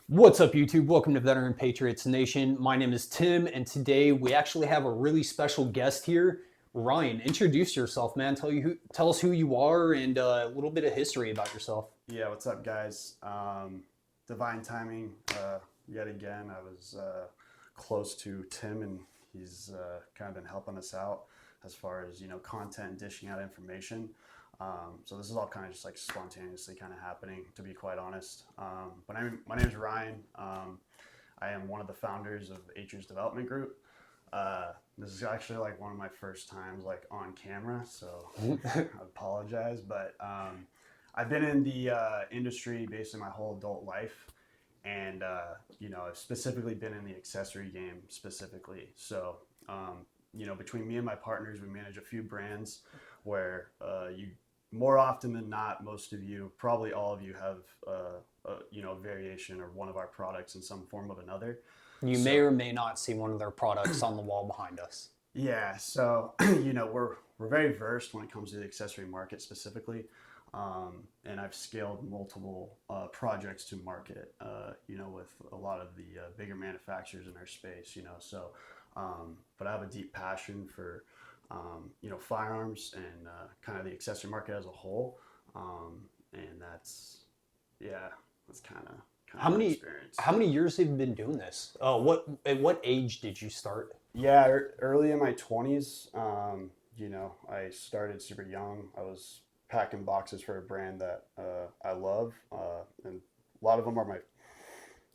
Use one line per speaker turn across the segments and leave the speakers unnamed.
What's up, YouTube? Welcome to Veteran Patriots Nation. My name is Tim, and today we actually have a really special guest here. Ryan, introduce yourself, man. Tell us who you are and a little bit of history about yourself.
Yeah, what's up, guys? Divine timing. Yet again, I was close to Tim, and he's kind of been helping us out as far as content, dishing out information. So this is all kind of just like spontaneously kind of happening, to be quite honest. But my name is Ryan. I am one of the founders of Atrius Development Group. This is actually like one of my first times like on camera, so I apologize, but. I've been in the industry basically my whole adult life, and I've specifically been in the accessory game specifically. So, between me and my partners, we manage a few brands where you more often than not, most of you, probably all of you, have a variation or one of our products in some form of another.
You may or may not see one of their products on the wall behind us.
Yeah, so we're very versed when it comes to the accessory market specifically. And I've scaled multiple projects to market, with a lot of the bigger manufacturers in our space, so, but I have a deep passion for, firearms and kind of the accessory market as a whole. And that's kind of
How
my
many
experience.
how many years have you been doing this? At what age did you start?
Yeah, early in my 20s, I started super young. I was packing boxes for a brand that I love, and a lot of them are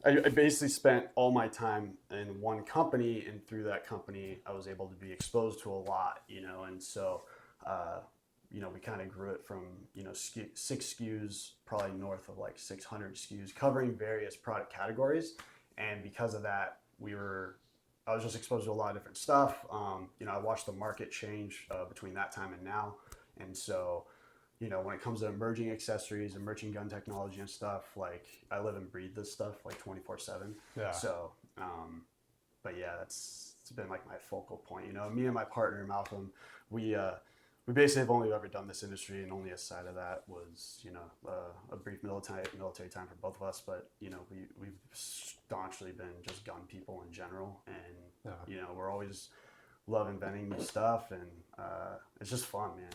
I basically spent all my time in one company, and through that company, I was able to be exposed to a lot, and so, we kind of grew it from, six SKUs, probably north of like 600 SKUs, covering various product categories, and because of that, I was just exposed to a lot of different stuff. I watched the market change between that time and now, and so when it comes to emerging accessories, emerging gun technology and stuff, like I live and breathe this stuff like 24/7.
Yeah.
So, but yeah, it's been like my focal point. Me and my partner Malcolm, we basically have only ever done this industry, and only a side of that was a brief military time for both of us. But we've staunchly been just gun people in general, and we're always love inventing new stuff, and it's just fun, man.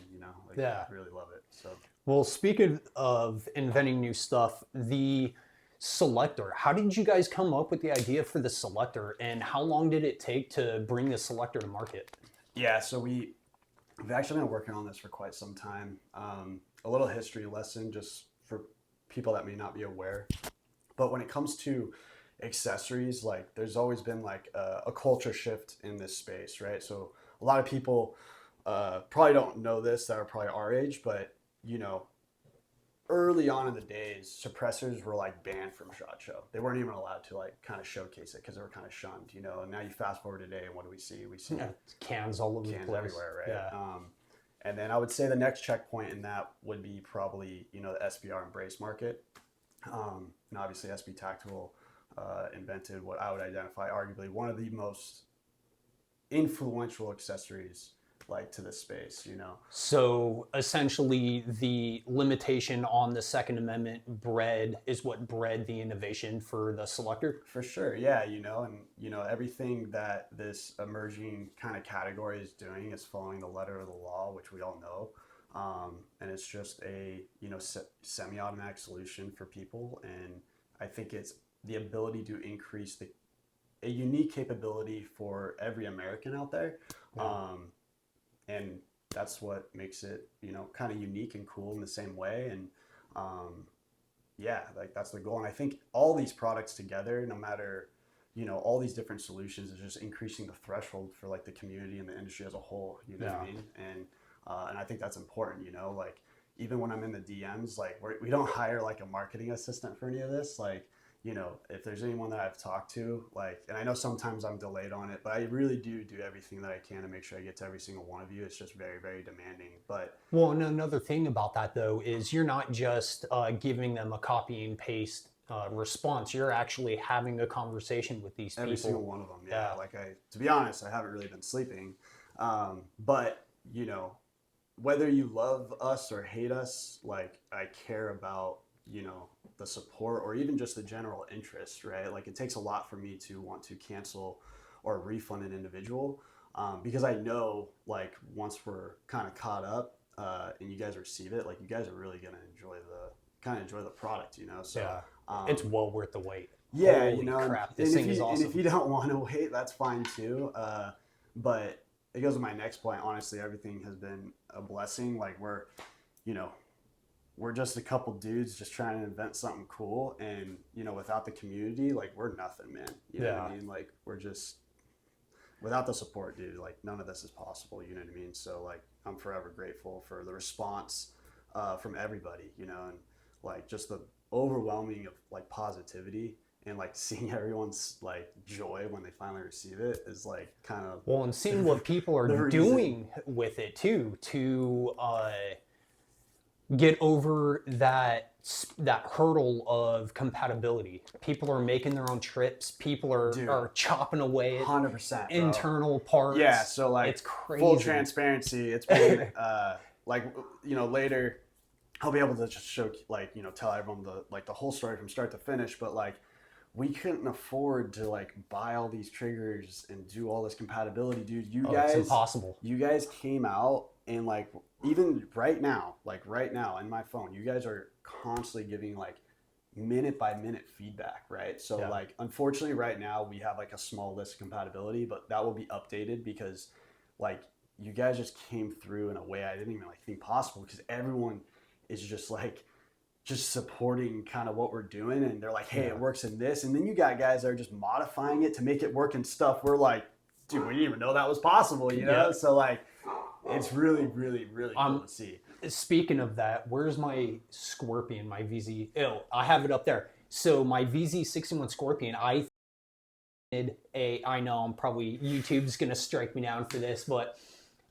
Yeah.
I really love it. So
Well, speaking of inventing new stuff, the Selector, how did you guys come up with the idea for the Selector, and how long did it take to bring the Selector to market?
yeah, so we've actually been working on this for quite some time. A little history lesson just for people that may not be aware, but when it comes to accessories, like there's always been like a culture shift in this space, right? So a lot of people probably don't know this that are probably our age, but early on in the days, suppressors were like banned from SHOT Show. They weren't even allowed to like kind of showcase it because they were kind of shunned, And now you fast forward today, and what do we see? We see
Cans all over the
cans
place.
everywhere, right?
Yeah.
And then I would say the next checkpoint in that would be probably the SBR embrace market. And obviously SB Tactical invented what I would identify arguably one of the most influential accessories like to this space.
So essentially, the limitation on the Second Amendment is what bred the innovation for the Selector.
For sure, yeah, and everything that this emerging kind of category is doing is following the letter of the law, which we all know, and it's just a semi-automatic solution for people, and I think it's the ability to increase a unique capability for every American out there.
Yeah.
And that's what makes it kind of unique and cool in the same way, and like that's the goal. And I think all these products together, no matter all these different solutions, is just increasing the threshold for like the community and the industry as a whole, what I mean? And I think that's important, like even when I'm in the DMs, like we don't hire like a marketing assistant for any of this, like if there's anyone that I've talked to, like, and I know sometimes I'm delayed on it, but I really do everything that I can to make sure I get to every single one of you. It's just very, very demanding. But
Well, and another thing about that though is you're not just giving them a copy and paste response. You're actually having a conversation with these
every
people.
single one of them, yeah. Like to be honest, I haven't really been sleeping, but whether you love us or hate us, like I care about the support or even just the general interest, right? Like it takes a lot for me to want to cancel or refund an individual, because I know like once we're kind of caught up and you guys receive it, like you guys are really gonna enjoy the product, you know. So
Yeah, it's well worth the wait.
yeah,
Holy
you know,
crap, this thing is awesome.
and if you don't want to wait, that's fine too. But it goes to my next point. Honestly, everything has been a blessing. Like you know, we're just a couple dudes just trying to invent something cool, and you know, without the community, like we're nothing, man. You know what I mean? Like we're just without the support, dude. Like none of this is possible. You know what I mean? So like I'm forever grateful for the response from everybody. You know, and like just the overwhelming of like positivity and like seeing everyone's like joy when they finally receive it is like kind of
well, and seeing what people are doing with it too to get over that hurdle of compatibility. People are making their own trips. People are chopping away at
100%
internal parts.
Yeah, so like
it's crazy.
Full transparency, it's been like you know later I'll be able to just show like you know tell everyone the whole story from start to finish, but like we couldn't afford to like buy all these triggers and do all this compatibility, dude. You guys,
it's impossible.
You guys came out and like even right now in my phone, you guys are constantly giving like minute by minute feedback, right? So like unfortunately right now we have like a small list of compatibility, but that will be updated because like you guys just came through in a way I didn't even like think possible because everyone is just like just supporting kind of what we're doing, and they're like, hey, it works in this, and then you got guys that are just modifying it to make it work in stuff we're like, dude, we didn't even know that was possible, you know? So like it's really cool to see.
Speaking of that, where's my Scorpion, my VZ? Oh, I have it up there. So my VZ61 Scorpion, I know I'm probably, YouTube's gonna strike me down for this, but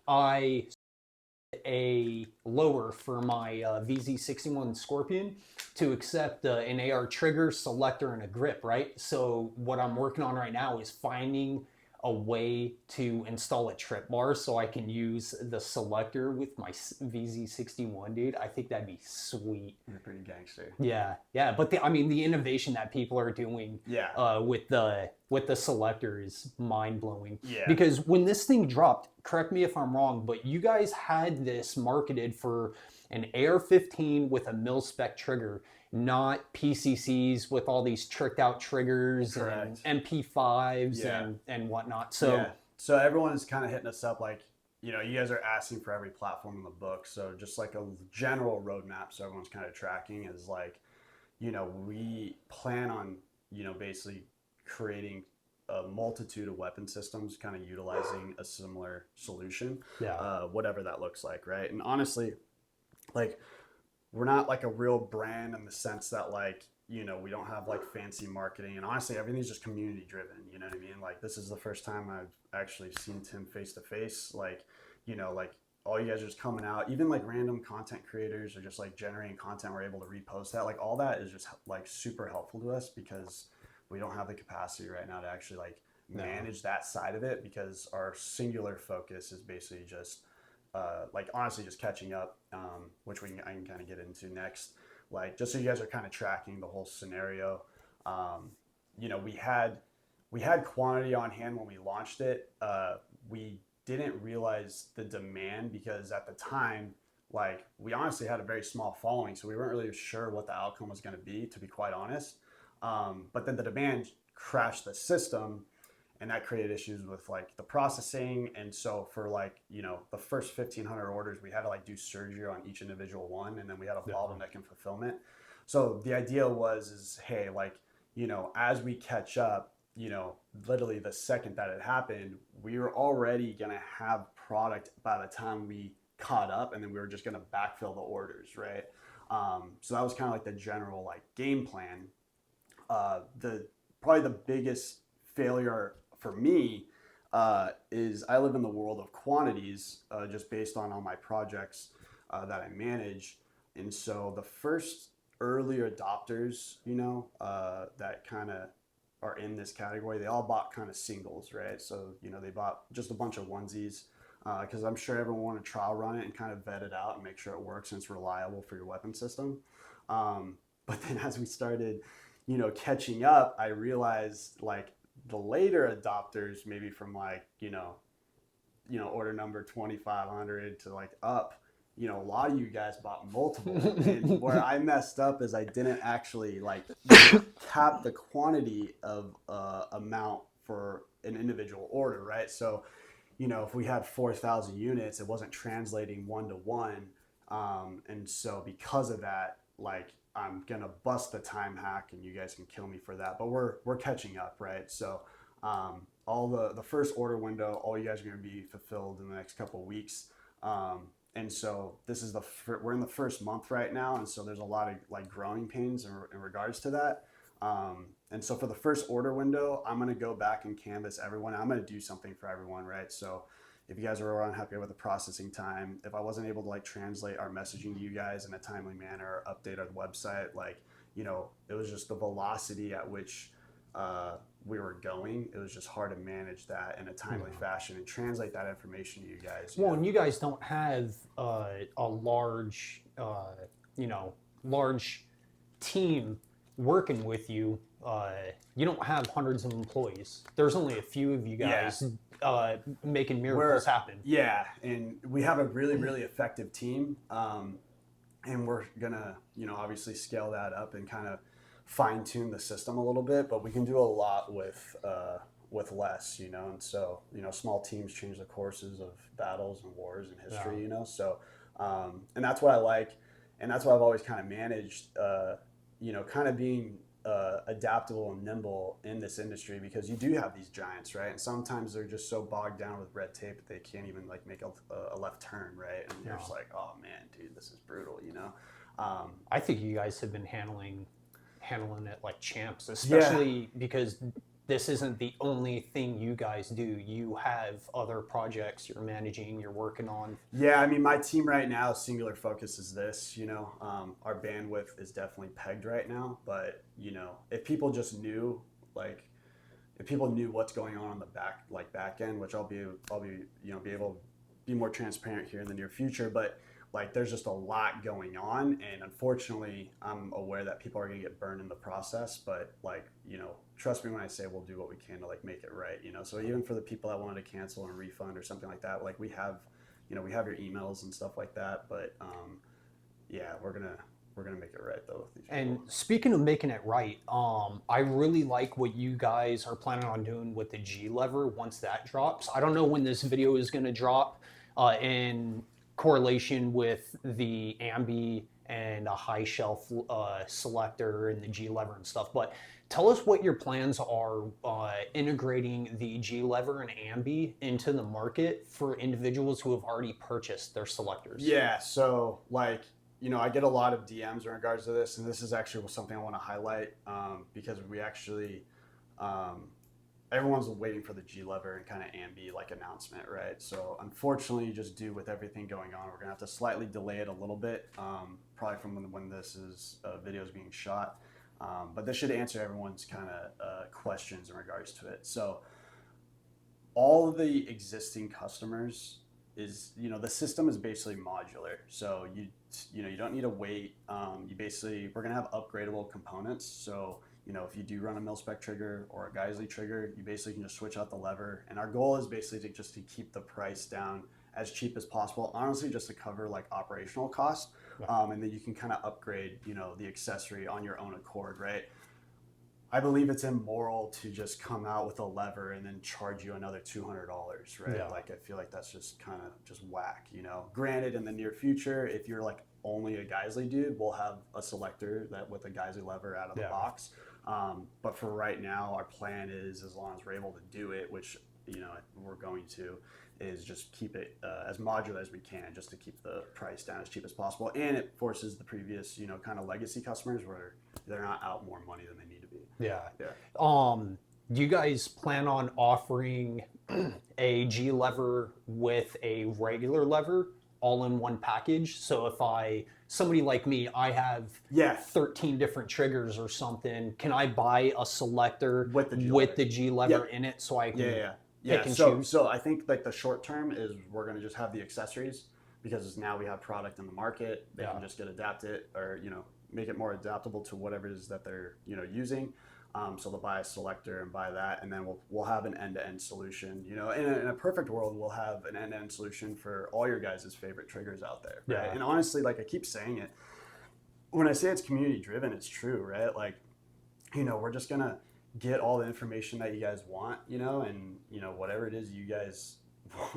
I a lower for my VZ61 Scorpion to accept an AR trigger, selector, and a grip, right? So what I'm working on right now is finding a way to install a trip bar so I can use the selector with my VZ61, dude. I think that'd be sweet.
You're pretty gangster.
Yeah, but the innovation that people are doing with the selector is mind-blowing.
Yeah.
Because when this thing dropped, correct me if I'm wrong, but you guys had this marketed for an AR-15 with a mil-spec trigger, not PCCs with all these tricked out triggers and MP5s and whatnot.
So everyone is kind of hitting us up like, you know, you guys are asking for every platform in the book. So just like a general roadmap, so everyone's kind of tracking is like, you know, we plan on, you know, basically creating a multitude of weapon systems, kind of utilizing a similar solution, whatever that looks like, right? And honestly, like, we're not like a real brand in the sense that like, you know, we don't have like fancy marketing, and honestly everything's just community driven, you know what I mean? Like this is the first time I've actually seen Tim face to face, like, you know, like all you guys are just coming out, even like random content creators are just like generating content, we're able to repost that, like all that is just like super helpful to us because we don't have the capacity right now to actually like manage that side of it, because our singular focus is basically just like honestly just catching up, which I can kind of get into next. Like just so you guys are kind of tracking the whole scenario. You know, we had quantity on hand when we launched it. We didn't realize the demand because at the time, like we honestly had a very small following, so we weren't really sure what the outcome was going to be quite honest. But then the demand crashed the system, and that created issues with like the processing. And so for like, you know, the first 1,500 orders, we had to like do surgery on each individual one, and then we had a bottleneck in fulfillment. So the idea is, hey, like, you know, as we catch up, you know, literally the second that it happened, we were already gonna have product by the time we caught up, and then we were just gonna backfill the orders, right? So that was kind of like the general like game plan. Probably the biggest failure for me is I live in the world of quantities, just based on all my projects that I manage. And so the first early adopters, you know, that kind of are in this category, they all bought kind of singles, right? So, you know, they bought just a bunch of onesies because I'm sure everyone want to trial run it and kind of vet it out and make sure it works and it's reliable for your weapon system. But then as we started, catching up, I realized like the later adopters, maybe from like, order number 2,500 to like up, a lot of you guys bought multiple. And where I messed up is I didn't actually like cap the quantity of amount for an individual order, right? So, if we had 4,000 units, it wasn't translating 1-to-1. And so because of that, like I'm gonna bust the time hack, and you guys can kill me for that. But we're catching up, right? So all the first order window, all you guys are gonna be fulfilled in the next couple of weeks. And so this is we're in the first month right now, and so there's a lot of like growing pains in regards to that. And so for the first order window, I'm gonna go back and canvas everyone. I'm gonna do something for everyone, right? So if you guys are unhappy with the processing time, if I wasn't able to like translate our messaging to you guys in a timely manner, or update our website, like, it was just the velocity at which we were going. It was just hard to manage that in a timely fashion and translate that information to you guys.
Well, and you guys don't have a large team working with you. You don't have hundreds of employees. There's only a few of you guys making miracles happen.
Yeah, and we have a really, really effective team. And we're gonna, obviously scale that up and kind of fine tune the system a little bit, but we can do a lot with less, and so, small teams change the courses of battles and wars in history, so, and that's what I like. And that's why I've always kind of managed, kind of being adaptable and nimble in this industry, because you do have these giants, right? And sometimes they're just so bogged down with red tape that they can't even like make a left turn, right? And you're just like, oh man, dude, this is brutal,
I think you guys have been handling it like champs, especially because this isn't the only thing you guys do. You have other projects you're managing, you're working on.
Yeah, I mean, my team right now, singular focus is this, our bandwidth is definitely pegged right now, but, if people just knew, like, if people knew what's going on the back end, which I'll be be able to be more transparent here in the near future, but like there's just a lot going on, and unfortunately I'm aware that people are going to get burned in the process, but like, trust me when I say we'll do what we can to like make it right, so even for the people that wanted to cancel and refund or something like that, like we have your emails and stuff like that, but yeah, we're gonna make it right though with these people.
And speaking of making it right, I really like what you guys are planning on doing with the G lever once that drops. I don't know when this video is going to drop in correlation with the ambi and a high shelf selector and the G lever and stuff, but tell us what your plans are integrating the G lever and ambi into the market for individuals who have already purchased their selectors.
Yeah, so like, I get a lot of DMs in regards to this, and this is actually something I want to highlight, because we actually, everyone's waiting for the G lever and kind of ambi like announcement, right? So unfortunately, just due with everything going on, we're gonna have to slightly delay it a little bit, probably from when this video is being shot. But this should answer everyone's kind of questions in regards to it. So all of the existing customers is, the system is basically modular. So you don't need to wait. We're gonna have upgradable components. So, if you do run a mil-spec trigger or a Geisley trigger, you basically can just switch out the lever. And our goal is basically to keep the price down as cheap as possible, honestly, just to cover like operational costs. And then you can kind of upgrade, the accessory on your own accord, right? I believe it's immoral to just come out with a lever and then charge you another $200, right?
Yeah.
Like, I feel like that's just kind of just whack, Granted, in the near future, if you're like only a Geisley dude, we'll have a selector that with a Geisley lever out of the box. But for right now, our plan is, as long as we're able to do it, which, we're going to, is just keep it as modular as we can, just to keep the price down as cheap as possible. And it forces the previous, kind of legacy customers where they're not out more money than they need to be.
Yeah.
Yeah.
Do you guys plan on offering a G lever with a regular lever all in one package? So if somebody like me, I have 13 different triggers or something, can I buy a selector with the G lever in it so I can pick and choose?
So I think like the short term is we're going to just have the accessories, because now we have product in the market. They can just get adapted or, make it more adaptable to whatever it is that they're, you know, using. So they'll buy a selector and buy that, and then we'll have an end-to-end solution. You know, in a perfect world, we'll have an end-to-end solution for all your guys' favorite triggers out there. Right?
Yeah.
And honestly, like I keep saying it, when I say it's community driven, it's true, right? Like, you know, we're just gonna get all the information that you guys want, you know, and you know, whatever it is you guys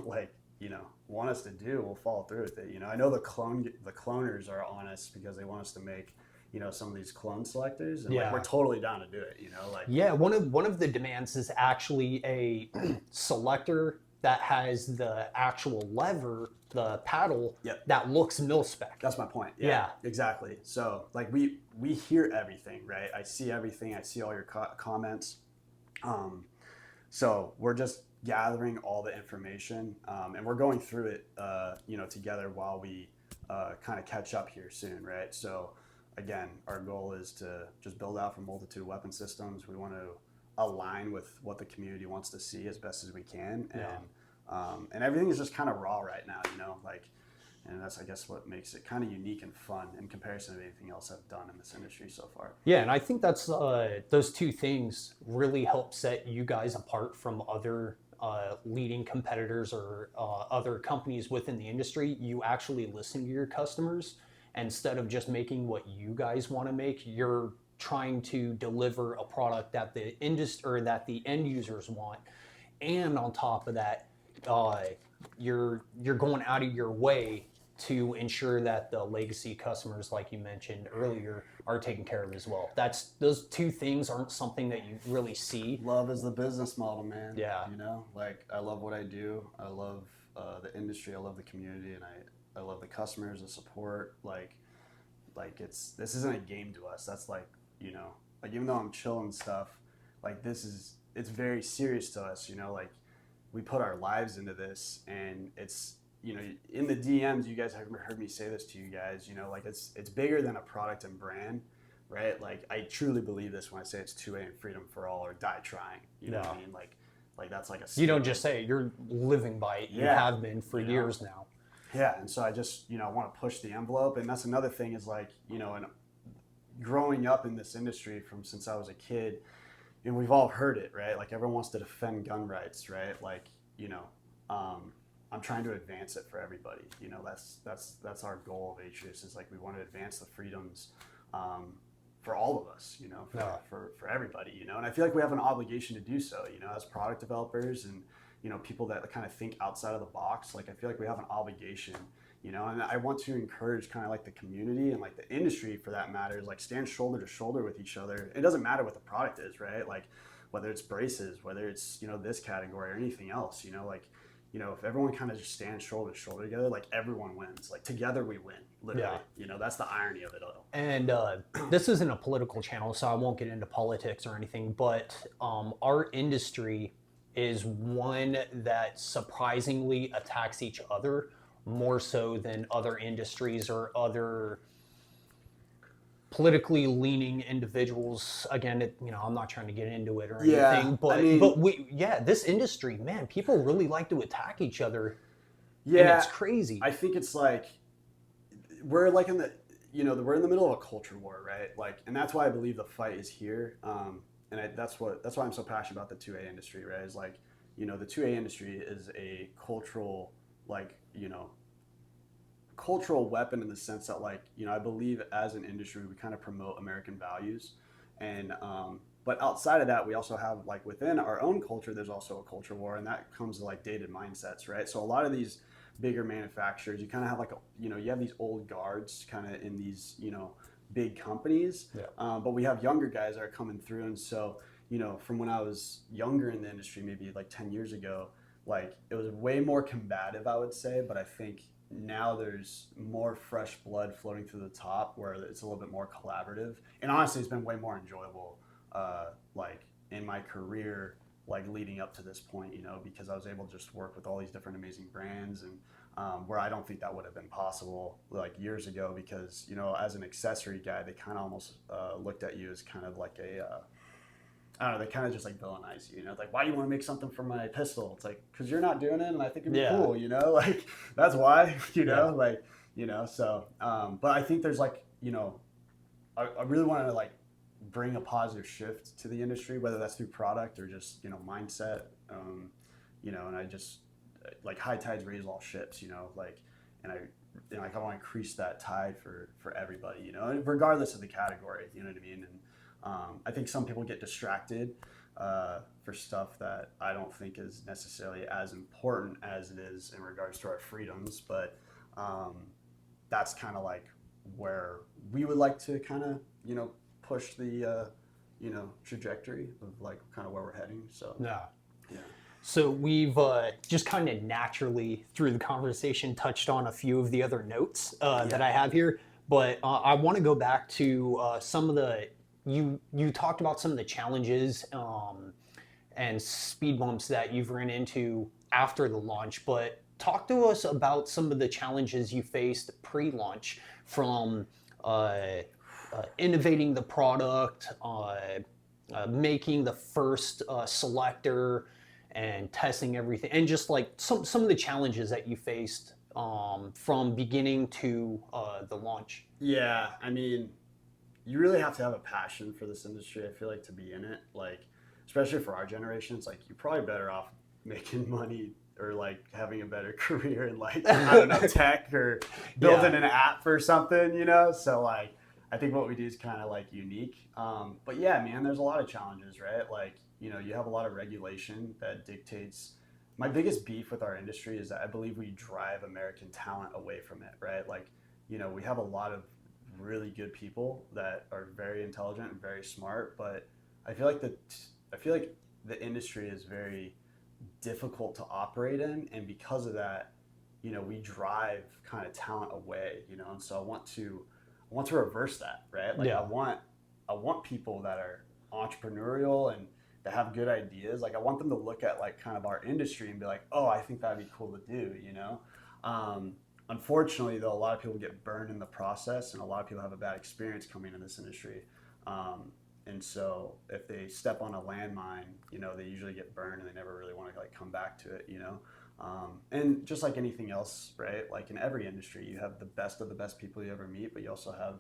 like, you know, want us to do, we'll follow through with it. You know, I know the cloners are on us because they want us to make, you know, some of these clone selectors, and like, we're totally down to do it, you know, like.
Yeah, one of the demands is actually a selector that has the actual lever, the paddle,
Yep.
that looks mil spec.
That's my point.
Yeah.
Exactly. So like we hear everything, right? I see everything. I see all your comments. So we're just gathering all the information, and we're going through it, you know, together while we kind of catch up here soon, right? So again, our goal is to just build out for a multitude of weapon systems. We want to align with what the community wants to see as best as we can, and everything is just kind of raw right now, you know, like, and that's, I guess, what makes it kind of unique and fun in comparison to anything else I've done in this industry so far.
Yeah, and I think that's those two things really help set you guys apart from other leading competitors or other companies within the industry. You actually listen to your customers instead of just making what you guys want to make. You're trying to deliver a product that the industry or that the end users want, and on top of that, you're going out of your way to ensure that the legacy customers, like you mentioned earlier, are taken care of as well. Those two things aren't something that you really see.
Love is the business model, man.
Yeah.
You know, like, I love what I do. I love the industry. I love the community, and I love the customers, the support. Like this isn't a game to us. That's like, you know, like, even though I'm chill and stuff, like, it's very serious to us, you know, like, we put our lives into this, and it's, you know, in the DMs, you guys have heard me say this to you guys, you know, like, it's bigger than a product and brand, right? Like, I truly believe this when I say it's 2A and freedom for all, or die trying, you know what I mean? Like that's like a
You don't just say it, you're living by it. You have been for years now.
Yeah, and so I just, you know, want to push the envelope, and that's another thing is, like, you know, and growing up in this industry since I was a kid, and we've all heard it, right? Like, everyone wants to defend gun rights, right? Like, you know, I'm trying to advance it for everybody. You know, that's our goal of Atrius, is like, we want to advance the freedoms for all of us, you know, for everybody, you know, and I feel like we have an obligation to do so, you know, as product developers and, you know, people that kind of think outside of the box. Like, I feel like we have an obligation, you know, and I want to encourage kind of like the community and like the industry, for that matter, is like, stand shoulder to shoulder with each other. It doesn't matter what the product is, right? Like, whether it's braces, whether it's, you know, this category or anything else, you know, like, you know, if everyone kind of just stands shoulder to shoulder together, like, everyone wins. Like, together we win, literally.
Yeah.
You know, that's the irony of it all.
And this isn't a political channel, so I won't get into politics or anything, but our industry is one that surprisingly attacks each other more so than other industries or other politically leaning individuals. Again, you know, I'm not trying to get into it or anything, but this industry, man, people really like to attack each other. Yeah, and it's crazy.
I think it's like, we're like we're in the middle of a culture war, right? Like, and that's why I believe the fight is here. And that's why I'm so passionate about the 2A industry, right? Is like, you know, the 2A industry is a cultural, like, you know, cultural weapon, in the sense that, like, you know, I believe as an industry we kind of promote American values, and but outside of that, we also have, like, within our own culture, there's also a culture war, and that comes to, like, dated mindsets, right? So a lot of these bigger manufacturers, you kind of have like you have these old guards kind of in these, you know, big companies, but we have younger guys that are coming through, and so, you know, from when I was younger in the industry, maybe like 10 years ago, like, it was way more combative, I would say, but I think now there's more fresh blood floating through the top, where it's a little bit more collaborative, and honestly, it's been way more enjoyable, like, in my career, like, leading up to this point, you know, because I was able to just work with all these different amazing brands, and where I don't think that would have been possible, like, years ago, because, you know, as an accessory guy, they kind of almost looked at you as kind of like I don't know, they kind of just, like, villainize you, you know, like, why do you want to make something for my pistol? It's like, because you're not doing it, and I think it'd be cool, you know, like, that's why, you know, like, you know, so, but I think there's, like, you know, I really want to like bring a positive shift to the industry, whether that's through product or just, you know, mindset. You know, and I just like high tides raise all ships, you know, like, and like I want to increase that tide for everybody, you know, regardless of the category, you know what I mean? And I think some people get distracted for stuff that I don't think is necessarily as important as it is in regards to our freedoms, but that's kind of like where we would like to kind of, you know, push the you know, trajectory of like kind of where we're heading. So
Yeah.
yeah.
So we've just kind of naturally through the conversation touched on a few of the other notes that I have here, but I want to go back to some of the you talked about some of the challenges and speed bumps that you've run into after the launch, but talk to us about some of the challenges you faced pre-launch from innovating the product, making the first selector, and testing everything, and just like some of the challenges that you faced from beginning to the launch.
Yeah, I mean, you really have to have a passion for this industry, I feel like, to be in it. Like, especially for our generation, it's like you're probably better off making money or like having a better career in like, I don't know, tech or building an app or something, you know? So like, I think what we do is kind of like unique. But yeah, man, there's a lot of challenges, right? Like, you know, you have a lot of regulation that dictates. My biggest beef with our industry is that I believe we drive American talent away from it, right? Like, you know, we have a lot of really good people that are very intelligent and very smart, but I feel like the industry is very difficult to operate in, and because of that, you know, we drive kind of talent away, you know, and so I want to reverse that, right? Like I want people that are entrepreneurial and that have good ideas. Like I want them to look at like kind of our industry and be like, oh, I think that'd be cool to do, you know? Unfortunately, though, a lot of people get burned in the process, and a lot of people have a bad experience coming in this industry. And so if they step on a landmine, you know, they usually get burned and they never really want to like come back to it, you know? And just like anything else, right? Like in every industry, you have the best of the best people you ever meet, but you also have,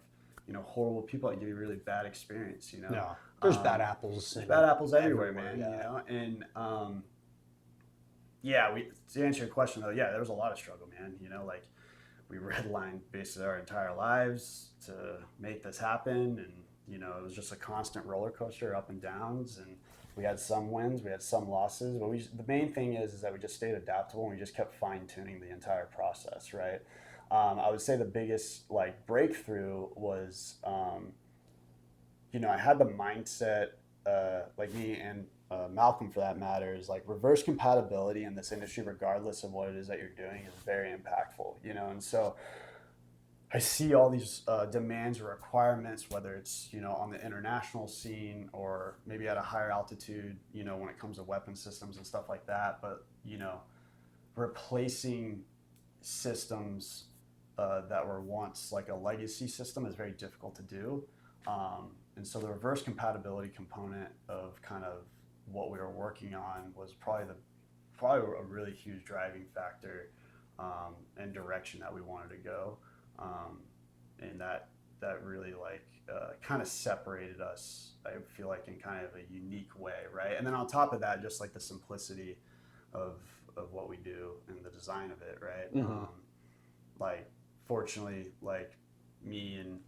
you know, horrible people that give you a really bad experience, you know?
Yeah, there's bad apples.
There's bad apples everywhere, man,
yeah.
you know? And yeah, to answer your question though, yeah, there was a lot of struggle, man, you know, like we redlined basically our entire lives to make this happen. And, you know, it was just a constant roller coaster, up and downs. And we had some wins, we had some losses, but the main thing is that we just stayed adaptable and we just kept fine tuning the entire process, right? I would say the biggest like breakthrough was, you know, I had the mindset, like me and Malcolm for that matter, is like reverse compatibility in this industry, regardless of what it is that you're doing, is very impactful, you know. And so I see all these demands or requirements, whether it's, you know, on the international scene or maybe at a higher altitude, you know, when it comes to weapon systems and stuff like that. But, you know, replacing systems that were once like a legacy system is very difficult to do. And so the reverse compatibility component of kind of what we were working on was probably a really huge driving factor and direction that we wanted to go. And that really like kind of separated us, I feel like, in kind of a unique way, right? And then on top of that, just like the simplicity of what we do and the design of it, right?
Mm-hmm.
Like fortunately, like me and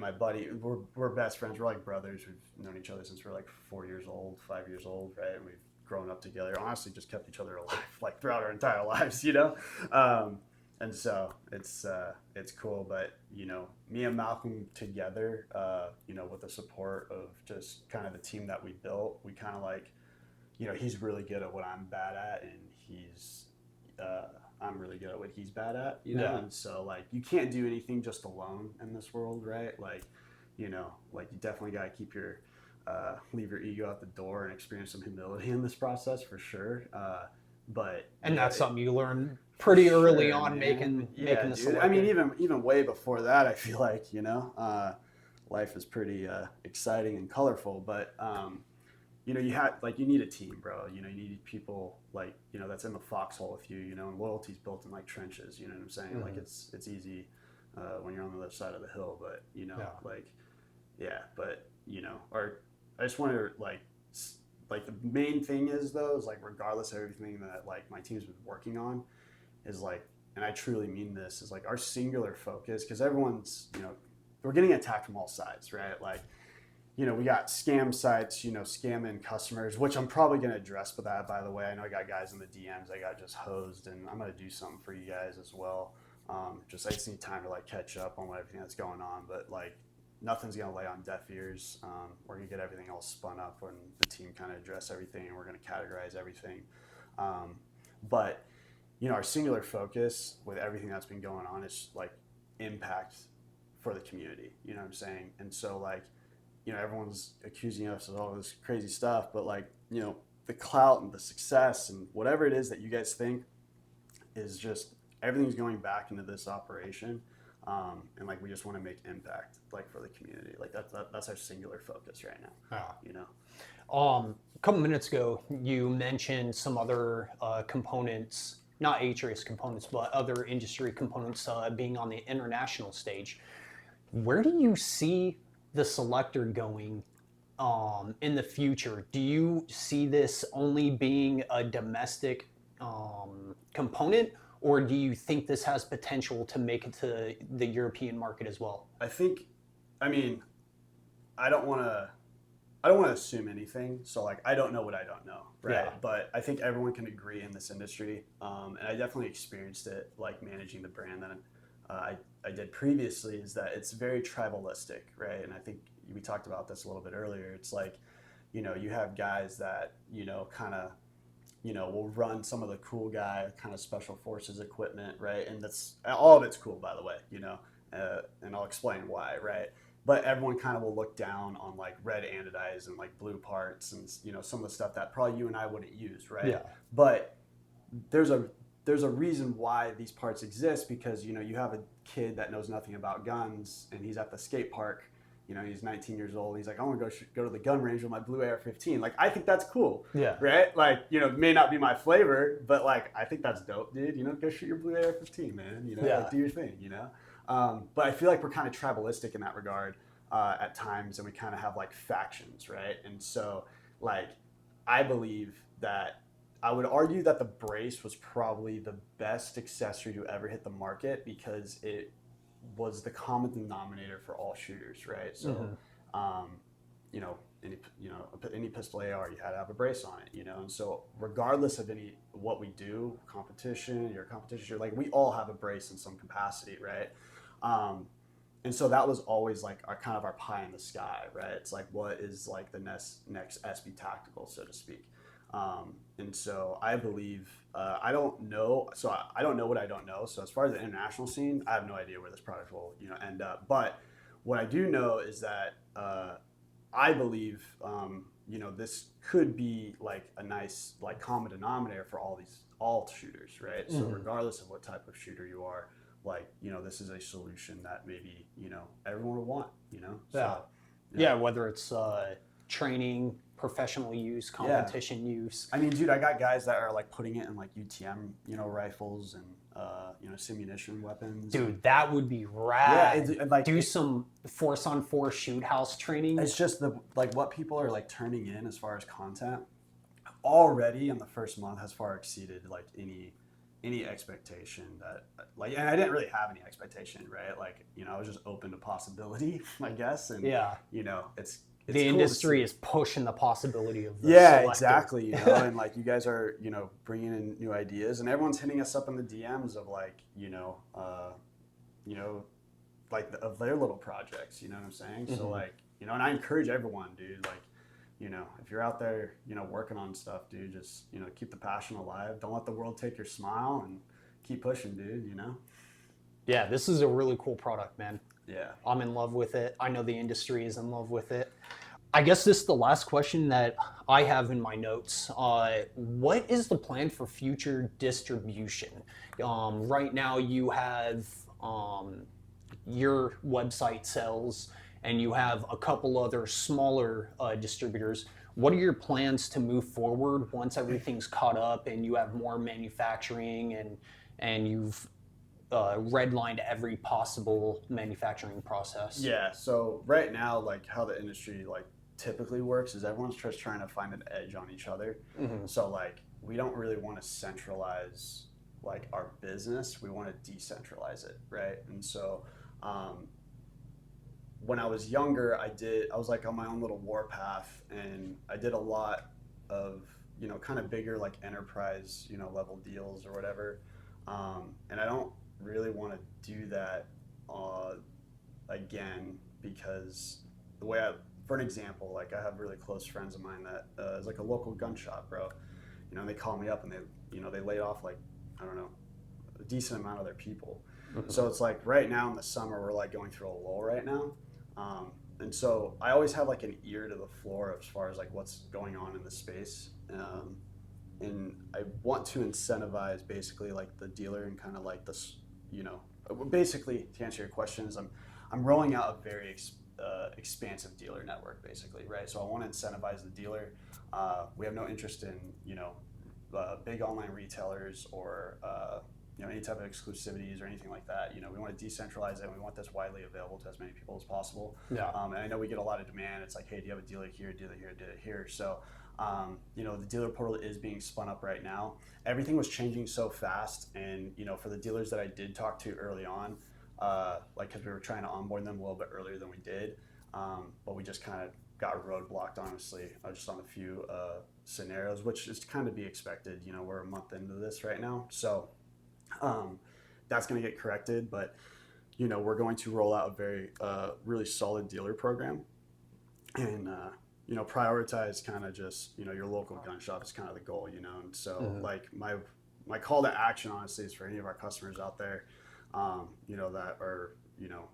my buddy, we're best friends. We're like brothers. We've known each other since we're like 5 years old, right? And we've grown up together. Honestly, just kept each other alive like throughout our entire lives, you know. And so it's cool. But you know, me and Malcolm together, you know, with the support of just kind of the team that we built, we kind of like, you know, he's really good at what I'm bad at, and I'm really good at what he's bad at, you know?
Yeah.
And so like, you can't do anything just alone in this world, right? Like, you know, like you definitely got to keep leave your ego out the door and experience some humility in this process for sure.
And that's something you learn pretty early on,
man.
making the Selector.
I mean, even way before that, I feel like, you know, life is pretty exciting and colorful, but you know, you need a team, bro. You know, you need people like, you know, that's in the foxhole with you, you know, and loyalty's built in like trenches, you know what I'm saying? Mm-hmm. Like it's easy when you're on the other side of the hill. But but I just want to like the main thing is though is like regardless of everything that like my team's been working on is like, and I truly mean this, is like our singular focus, because everyone's we're getting attacked from all sides, right? Like we got scam sites, scamming customers, which I'm probably going to address with that, by the way. I know I got guys in the DMs that got just hosed, and I'm going to do something for you guys as well. I just need time to like catch up on everything that's going on, but like nothing's going to lay on deaf ears. We're going to get everything all spun up when the team kind of address everything, and we're going to categorize everything. But our singular focus with everything that's been going on is like impact for the community, you know what I'm saying? And so like, everyone's accusing us of all this crazy stuff, but like, the clout and the success and whatever it is that you guys think is just everything's going back into this operation. And like, we just want to make impact like for the community. Like that's our singular focus right now.
A couple minutes ago, you mentioned some other components, not Atrius components, but other industry components being on the international stage. Where do you see the Selector going in the future? Do you see this only being a domestic component, or do you think this has potential to make it to the European market as well?
I don't want to assume anything. So like, I don't know what I don't know, right?
Yeah.
But I think everyone can agree in this industry. And I definitely experienced it, like managing the brand that I did previously, is that it's very tribalistic, right? And I think we talked about this a little bit earlier. It's like, you have guys that, kind of, will run some of the cool guy kind of special forces equipment, right? And that's all of it's cool, by the way, and I'll explain why, right? But everyone kind of will look down on like red anodized and like blue parts and some of the stuff that probably you and I wouldn't use, right?
Yeah.
But there's a reason why these parts exist, because you have a kid that knows nothing about guns and he's at the skate park, he's 19 years old, he's like, I want to go to the gun range with my blue AR-15. Like, I think that's cool.
Yeah.
Right? Like, it may not be my flavor, but like, I think that's dope, dude. Go shoot your blue AR-15, man. Like, do your thing, But I feel like we're kind of tribalistic in that regard at times, and we kind of have like factions, right? And so like, I believe that I would argue that the brace was probably the best accessory to ever hit the market, because it was the common denominator for all shooters, right? So, any pistol AR, you had to have a brace on it, And so, regardless of what we do, competition, like we all have a brace in some capacity, right? And so that was always like our pie in the sky, right? It's like, what is like the next SB tactical, so to speak. And so I believe, I don't know what I don't know. So as far as the international scene, I have no idea where this product will, end up. But what I do know is that I believe, this could be like a nice like common denominator for all shooters, right? So regardless of what type of shooter you are, like, this is a solution that maybe, everyone would want, So,
yeah, whether it's training, professional use, competition use.
I mean, dude, I got guys that are like putting it in like UTM, rifles and simunition weapons.
Dude, that would be rad.
Yeah, like,
do some force-on-force shoot house training.
It's just what people are like turning in as far as content already in the first month has far exceeded like any expectation that like, and I didn't really have any expectation, right? Like, I was just open to possibility, I guess. And it's
the
cool
industry is pushing the possibility of the
Selector. Exactly. And like, you guys are, bringing in new ideas, and everyone's hitting us up in the DMs of like, like of their little projects, you know what I'm saying? So like, and I encourage everyone, dude, like, if you're out there, working on stuff, dude, just, keep the passion alive. Don't let the world take your smile, and keep pushing, dude,
Yeah, this is a really cool product, man.
Yeah.
I'm in love with it. I know the industry is in love with it. I guess this is the last question that I have in my notes. What is the plan for future distribution? Right now you have your website sells, and you have a couple other smaller distributors. What are your plans to move forward once everything's caught up and you have more manufacturing and you've redlined every possible manufacturing process.
Yeah. So right now, like how the industry like typically works is everyone's just trying to find an edge on each other. So like we don't really want to centralize like our business. We want to decentralize it, right? And so um, when I was younger, I was like on my own little warpath, and I did a lot of kind of bigger like enterprise level deals or whatever. And I don't really want to do that uh, again because the way for an example, like I have really close friends of mine that is like a local gun shop, bro. They call me up and they laid off like I don't know a decent amount of their people. So it's like right now in the summer we're like going through a lull right now, and so I always have like an ear to the floor as far as like what's going on in the space, and I want to incentivize basically like the dealer and kind of like this, basically to answer your questions, I'm rolling out a very expansive dealer network basically, right? So I want to incentivize the dealer. We have no interest in big online retailers or any type of exclusivities or anything like that. We want to decentralize it, and we want this widely available to as many people as possible.
Yeah.
And I know we get a lot of demand. It's like, hey, do you have a dealer here, dealer here, dealer here? So the dealer portal is being spun up right now. Everything was changing so fast, and for the dealers that I did talk to early on, like because we were trying to onboard them a little bit earlier than we did, but we just kind of got roadblocked, honestly, just on a few scenarios, which is kind of be expected. We're a month into this right now, so that's going to get corrected. But we're going to roll out a very really solid dealer program, and prioritize kind of just your local gun shop is kind of the goal, and so like my call to action honestly is for any of our customers out there that are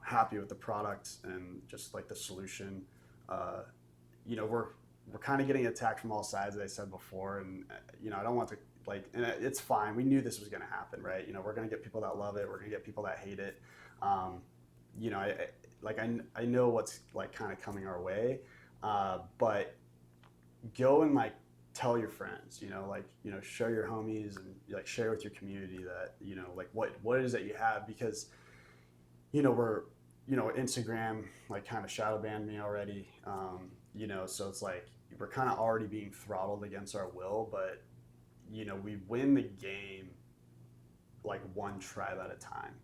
happy with the product and just like the solution. We're kind of getting attacked from all sides, as I said before, and I don't want to and it's fine. We knew this was going to happen, right? We're going to get people that love it, we're going to get people that hate it. I know what's like kind of coming our way, but go and like tell your friends, show your homies and like share with your community that like what it is that you have, because we're Instagram like kind of shadow banned me already, so it's like we're kind of already being throttled against our will, but we win the game like one tribe at a time,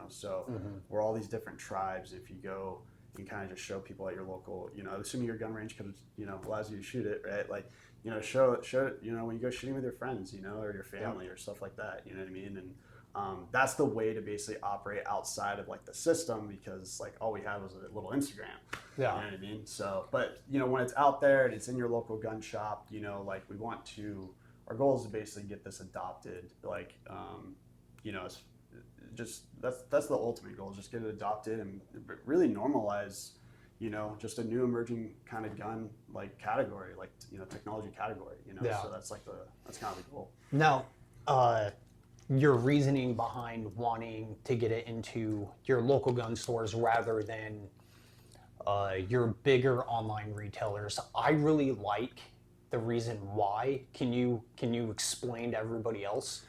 so we're all these different tribes. If you go and kind of just show people at your local, assuming your gun range could, allows you to shoot it, right? Like, show it, when you go shooting with your friends, or your family or stuff like that, you know what I mean? And that's the way to basically operate outside of like the system, because like all we had was a little Instagram, you know what I mean? So, but when it's out there and it's in your local gun shop, like our goal is to basically get this adopted, like, it's just that's the ultimate goal, just get it adopted and really normalize just a new emerging kind of gun like category, like technology category, so that's kind of the goal.
Now, your reasoning behind wanting to get it into your local gun stores rather than your bigger online retailers, I really like the reason why. Can you explain to everybody else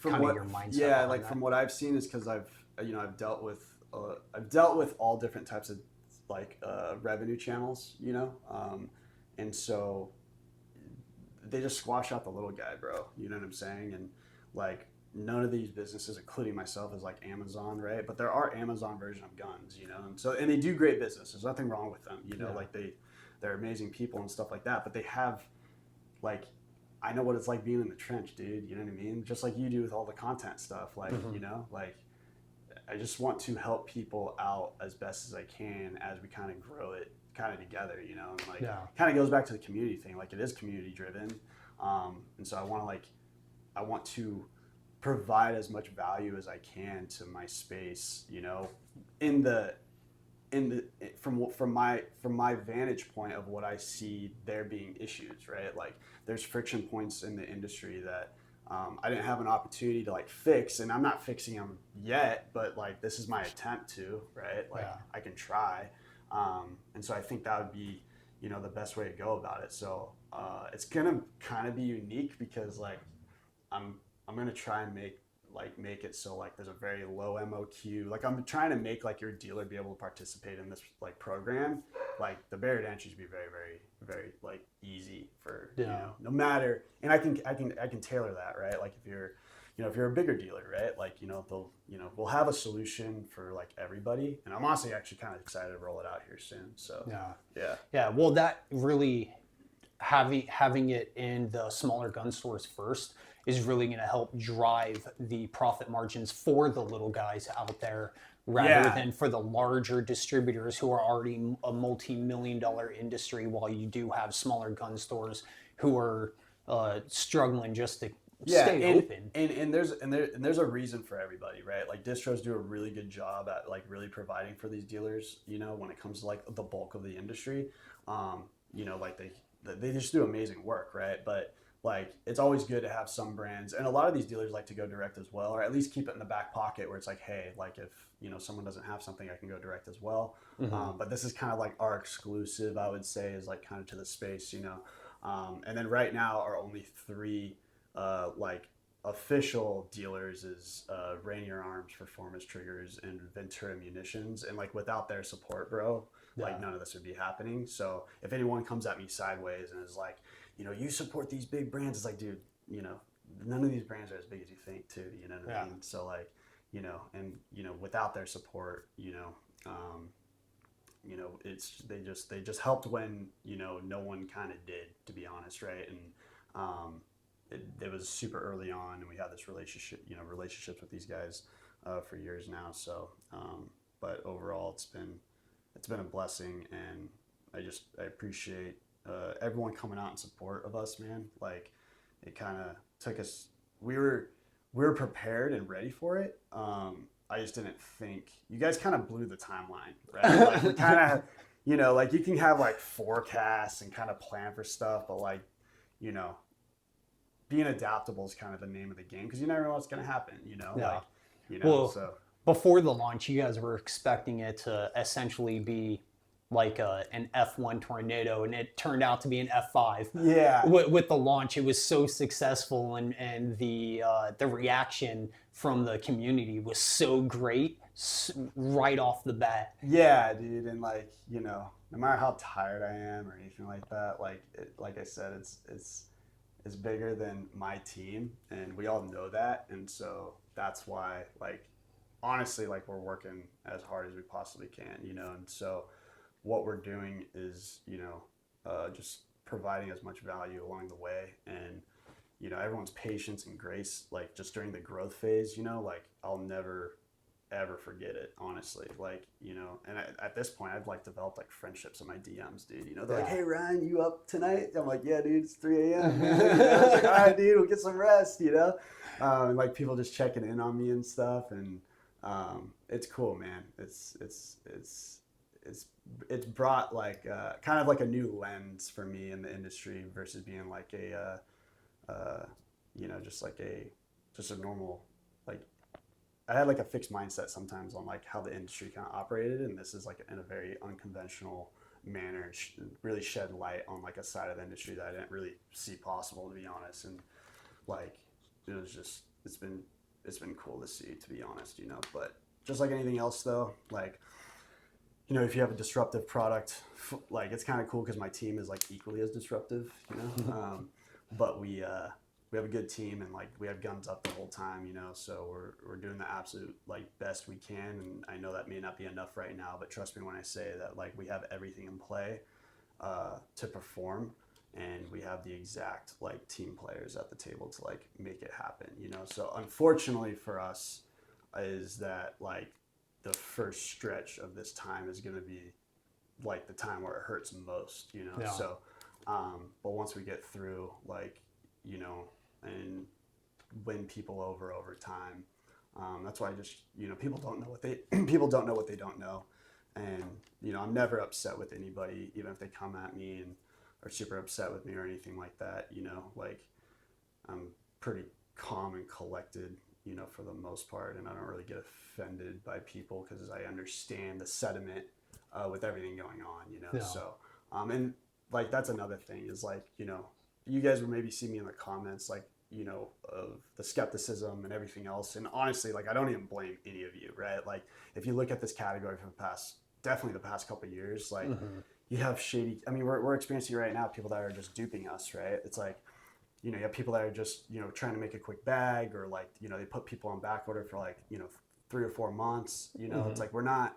From what, your mindset? Yeah, like that? From what I've seen is because I've dealt with all different types of like revenue channels, and so they just squash out the little guy, bro. You know what I'm saying? And like none of these businesses, including myself, is like Amazon, right? But there are Amazon version of guns, and they do great business. There's nothing wrong with them, like they're amazing people and stuff like that. But they have like, I know what it's like being in the trench, dude. You know what I mean? Just like you do with all the content stuff. Like, like I just want to help people out as best as I can as we kind of grow it kind of together, and like kind of goes back to the community thing. Like it is community driven. And so I want to provide as much value as I can to my space, from my vantage point of what I see there being issues, right? Like there's friction points in the industry that I didn't have an opportunity to like fix, and I'm not fixing them yet, but like this is my attempt to, right? Like I can try, and so I think that would be the best way to go about it. So it's gonna kind of be unique because like I'm gonna try and make like make it so like there's a very low MOQ. Like I'm trying to make like your dealer be able to participate in this like program. Like the barrier to entry should be very, very, very like easy for you know, no matter. And I can tailor that, right? Like if you're, you know, if you're a bigger dealer, right? Like, you know, we'll have a solution for like everybody. And I'm honestly actually kind of excited to roll it out here soon. So
yeah. Well, that really having it in the smaller gun stores first is really going to help drive the profit margins for the little guys out there rather than for the larger distributors who are already a multi-million-dollar industry, while you do have smaller gun stores who are struggling just to stay open.
And there's a reason for everybody, right? Like distros do a really good job at like really providing for these dealers, you know, when it comes to like the bulk of the industry. You know, like they just do amazing work, right? But like it's always good to have some brands, and a lot of these dealers like to go direct as well, or at least keep it in the back pocket where it's like, hey, like if you know someone doesn't have something, I can go direct as well. But this is kind of like our exclusive, I would say, is like kind of to the space, you know. And then right now our only three like official dealers is Rainier Arms Performance Triggers and Ventura Munitions, and like without their support, bro, like none of this would be happening. So if anyone comes at me sideways and is like, you know, you support these big brands, it's like, dude, you know, none of these brands are as big as you think too, you know what I mean? So like, you know, and you know, without their support, you know, it's they just helped when, you know, no one kind of did, to be honest, right? And it was super early on, and we had this relationships with these guys for years now. So, but overall, it's been a blessing, and I appreciate everyone coming out in support of us, man. Like it kind of took us. We were prepared and ready for it. I just didn't think you guys kind of blew the timeline, right? Like we kind of, you know, like you can have like forecasts and kind of plan for stuff, but like, you know, being adaptable is kind of the name of the game because you never know what's going to happen, you know? Like, you know,
well,
so.
Before the launch, you guys were expecting it to essentially be like an F1 tornado, and it turned out to be an F5.
Yeah.
With the launch, it was so successful, and the reaction from the community was so great right off the bat.
Yeah, dude, and like, you know, no matter how tired I am or anything like that, like like I said, it's bigger than my team, and we all know that, and so that's why, like, honestly, like we're working as hard as we possibly can, you know, and so what we're doing is, you know, just providing as much value along the way, and you know, everyone's patience and grace, like just during the growth phase, you know, like I'll never ever forget it, honestly. Like, you know, and at this point I've like developed like friendships in my DMs, dude, you know. They're like, hey Ryan, you up tonight? I'm like, yeah dude, it's 3 a.m. man. You know? I was like, all right dude, we'll get some rest, you know. And like people just checking in on me and stuff, and it's cool, man. It's brought like kind of like a new lens for me in the industry versus being like a you know, just a normal, like I had like a fixed mindset sometimes on like how the industry kind of operated, and this is like in a very unconventional manner, really shed light on like a side of the industry that I didn't really see possible, to be honest. And like it was just it's been cool to see, to be honest, you know. But just like anything else though, like, you know, if you have a disruptive product, like it's kind of cool because my team is like equally as disruptive, you know. But we have a good team, and like we have guns up the whole time, you know. So we're doing the absolute like best we can, and I know that may not be enough right now, but trust me when I say that like we have everything in play to perform, and we have the exact like team players at the table to like make it happen, you know. So unfortunately for us is that like the first stretch of this time is going to be like the time where it hurts most, you know. So but once we get through, like, you know, and win people over time, that's why I just, you know, people don't know what they don't know. And, you know, I'm never upset with anybody, even if they come at me and are super upset with me or anything like that, you know. Like I'm pretty calm and collected, you know, for the most part, and I don't really get offended by people because I understand the sentiment with everything going on, you know. So and like that's another thing is like, you know, you guys will maybe see me in the comments like of the skepticism and everything else. And honestly, like, I don't even blame any of you, right? Like, if you look at this category for definitely the past couple of years, like, you have shady, I mean, we're experiencing right now people that are just duping us, right? It's like, you have people that are just, trying to make a quick bag, or like, they put people on back order for like, 3 or 4 months, it's like, we're not,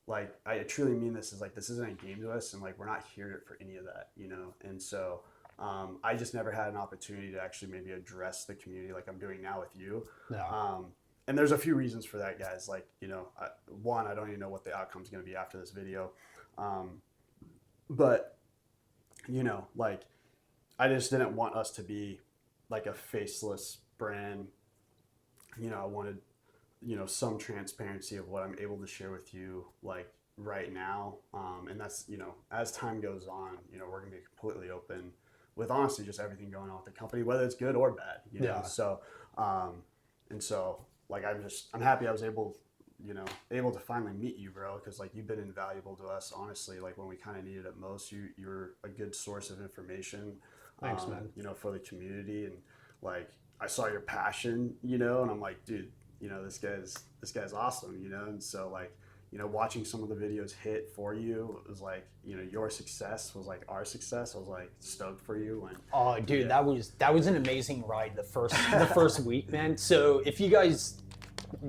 like, I truly mean this, is like, this isn't a game to us, and like, we're not here for any of that, and so I just never had an opportunity to actually maybe address the community like I'm doing now with you.
Yeah.
And there's a few reasons for that, guys. Like, one, I don't even know what the outcome is going to be after this video. But, like, I just didn't want us to be like a faceless brand. I wanted, some transparency of what I'm able to share with you, like, right now. And that's, as time goes on, we're going to be completely open with honestly just everything going on with the company, whether it's good or bad,
Yeah.
So, and so, like, I'm happy I was able to finally meet you, bro, because like, you've been invaluable to us, honestly. Like, when we kind of needed it most, you're a good source of information.
Thanks, man.
For the community, and like, I saw your passion, and I'm like, dude, this guy's awesome, and so, like, watching some of the videos hit for you, it was like, your success was like our success. I was like stoked for you. And
oh, dude, that was an amazing ride the first week, man. So if you guys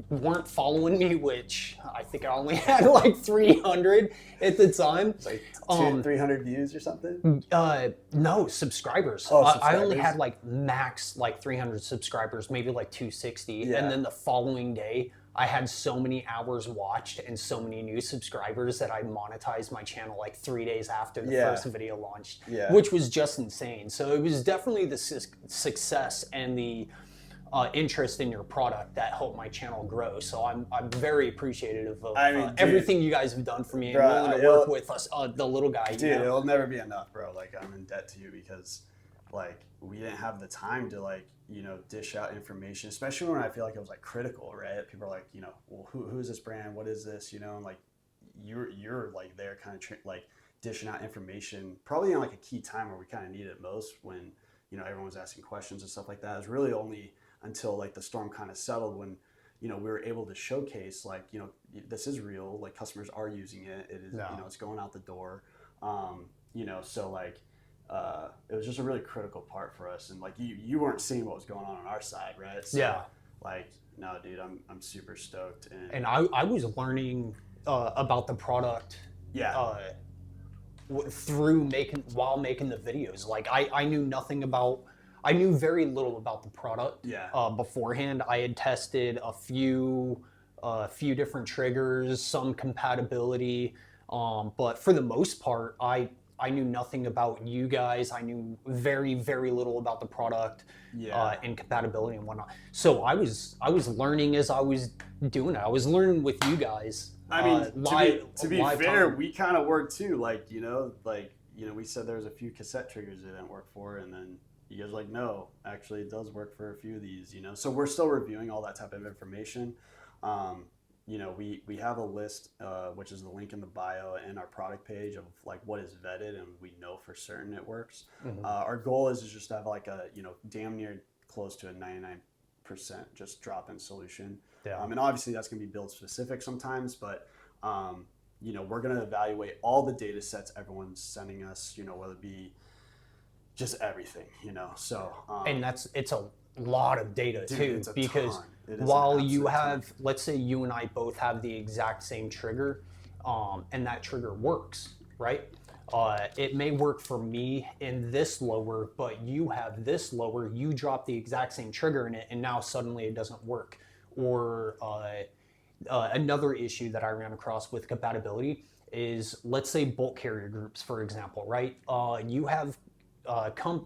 weren't following me, which I think I only had like 300 at the time.
It's like 300 views or something?
No, subscribers.
Oh,
I only
subscribers.
had like max like 300 subscribers, maybe like 260.
Yeah.
And then the following day, I had so many hours watched and so many new subscribers that I monetized my channel like 3 days after the first video launched, which was just insane. So it was definitely the success and the interest in your product that helped my channel grow. So I'm very appreciative of everything you guys have done for me, and willing to work with us, the little guy.
Dude, it'll never be enough, bro. Like, I'm in debt to you because, like, we didn't have the time to, like, dish out information, especially when I feel like it was like critical, right? People are like, well, who is this brand? What is this? And like, you're like there kind of like dishing out information, probably in like a key time where we kind of needed it most, when everyone was asking questions and stuff like that. It was really only until like the storm kind of settled when we were able to showcase, like, this is real, like, customers are using it, it is it's going out the door, so like it was just a really critical part for us. And like, you weren't seeing what was going on our side, right? So, like, no, dude, I'm super stoked. And
I was learning about the product while making the videos. Like, I knew very little about the product beforehand. I had tested a few different triggers, some compatibility, but for the most part, I knew nothing about you guys. I knew very, very little about the product and compatibility and whatnot. So I was learning as I was doing it. I was learning with you guys.
I mean, to be fair, we kind of worked too. Like, we said there was a few cassette triggers that didn't work for, and then you guys were like, no, actually it does work for a few of these, So we're still reviewing all that type of information. We have a list, which is the link in the bio and our product page, of like what is vetted and we know for certain it works. Our goal is just to have like a, damn near close to a 99% just drop-in solution. And obviously that's going to be build specific sometimes, but we're going to evaluate all the data sets everyone's sending us, whether it be just everything, so.
And it's a lot of data,
dude,
too, because while you have, let's say you and I both have the exact same trigger, and that trigger works, right? It may work for me in this lower, but you have this lower, you drop the exact same trigger in it, and now suddenly it doesn't work. Or another issue that I ran across with compatibility is, let's say bulk carrier groups, for example, right? You have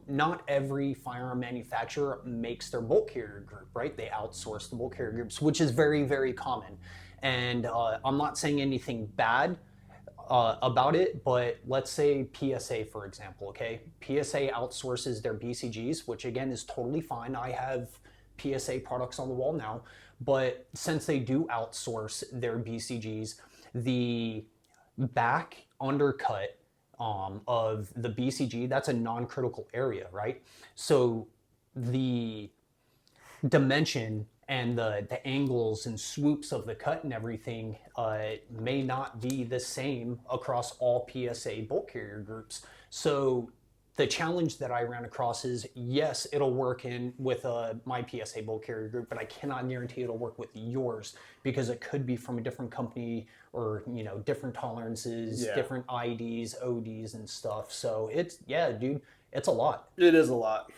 not every firearm manufacturer makes their bulk carrier group, right? They outsource the bulk carrier groups, which is very, very common. And I'm not saying anything bad about it, but let's say PSA, for example, okay? PSA outsources their BCGs, which again is totally fine. I have PSA products on the wall now, but since they do outsource their BCGs, the back undercut of the BCG, that's a non-critical area, right? So the dimension and the angles and swoops of the cut and everything may not be the same across all PSA bulk carrier groups. So the challenge that I ran across is, yes, it'll work in with my PSA bulk carrier group, but I cannot guarantee it'll work with yours because it could be from a different company or, you know, different tolerances, different IDs, ODs and stuff. So it's, yeah, dude, it's a lot.
It is a lot.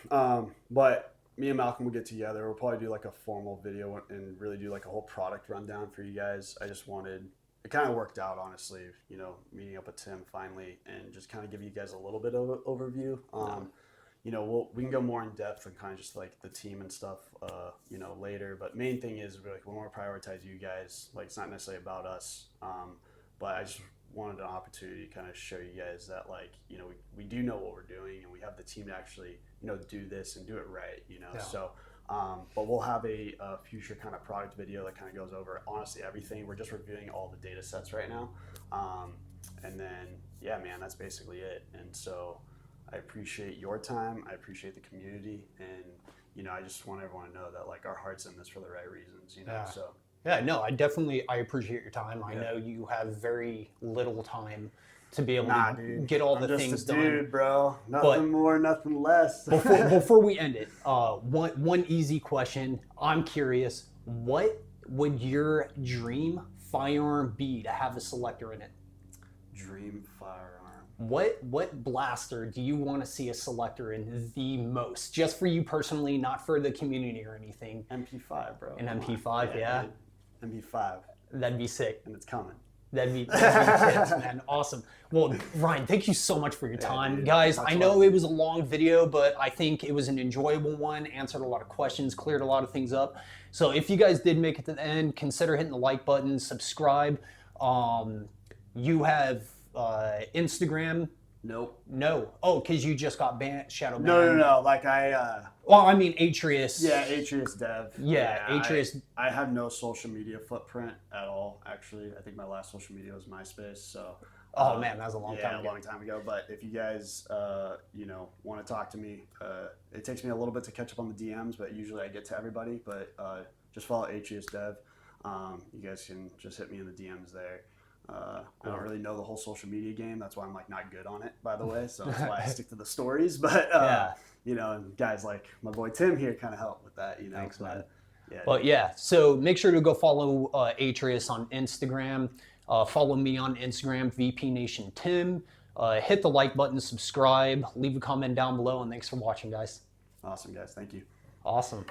But me and Malcolm will get together. We'll probably do like a formal video and really do like a whole product rundown for you guys. I just wanted, it kind of worked out, honestly, you know, meeting up with Tim finally and just kind of give you guys a little bit of an overview. You know, we can go more in depth and kind of just like the team and stuff, you know, later. But main thing is we want to prioritize you guys. Like, it's not necessarily about us, but I just wanted an opportunity to kind of show you guys that, like, you know, we do know what we're doing and we have the team to actually, you know, do this and do it right, you know. So but we'll have a future kind of product video that kind of goes over honestly everything. We're just reviewing all the data sets right now, and then yeah, man, that's basically it. And so I appreciate your time, I appreciate the community, and you know, I just want everyone to know that, like, our heart's in this for the right reasons, you know. So
yeah, no, I appreciate your time. I know you have very little time to be able to get all the things done.
Dude, bro. Nothing more, nothing less.
Before we end it, one easy question. I'm curious, what would your dream firearm be to have a selector in it?
Dream firearm.
What blaster do you want to see a selector in the most? Just for you personally, not for the community or anything.
MP5, bro.
An MP5, yeah.
MP5.
That'd be sick.
And it's coming.
That'd be tips, man. Awesome. Well, Ryan, thank you so much for your time.
Dude,
guys, I know it was a long video, but I think it was an enjoyable one, answered a lot of questions, cleared a lot of things up. So if you guys did make it to the end, consider hitting the like button, subscribe. You have Instagram?
Nope.
No. Oh, because you just got shadow banned.
No. Like
well, I mean, Atrius.
Yeah, Atrius Dev.
Yeah, Atrius.
I have no social media footprint at all, actually. I think my last social media was MySpace, so.
Oh, man, that was a long time ago.
Yeah, a long time ago. But if you guys, you know, want to talk to me, it takes me a little bit to catch up on the DMs, but usually I get to everybody. But just follow Atrius Dev. You guys can just hit me in the DMs there. I don't really know the whole social media game. That's why I'm like not good on it, by the way. So that's why I stick to the stories. But you know, and guys like my boy Tim here kind of help with that. You know,
thanks, man.
Yeah.
But yeah, so make sure to go follow Atrius on Instagram. Follow me on Instagram, VP Nation Tim. Hit the like button, subscribe, leave a comment down below, and thanks for watching, guys.
Awesome, guys. Thank you.
Awesome.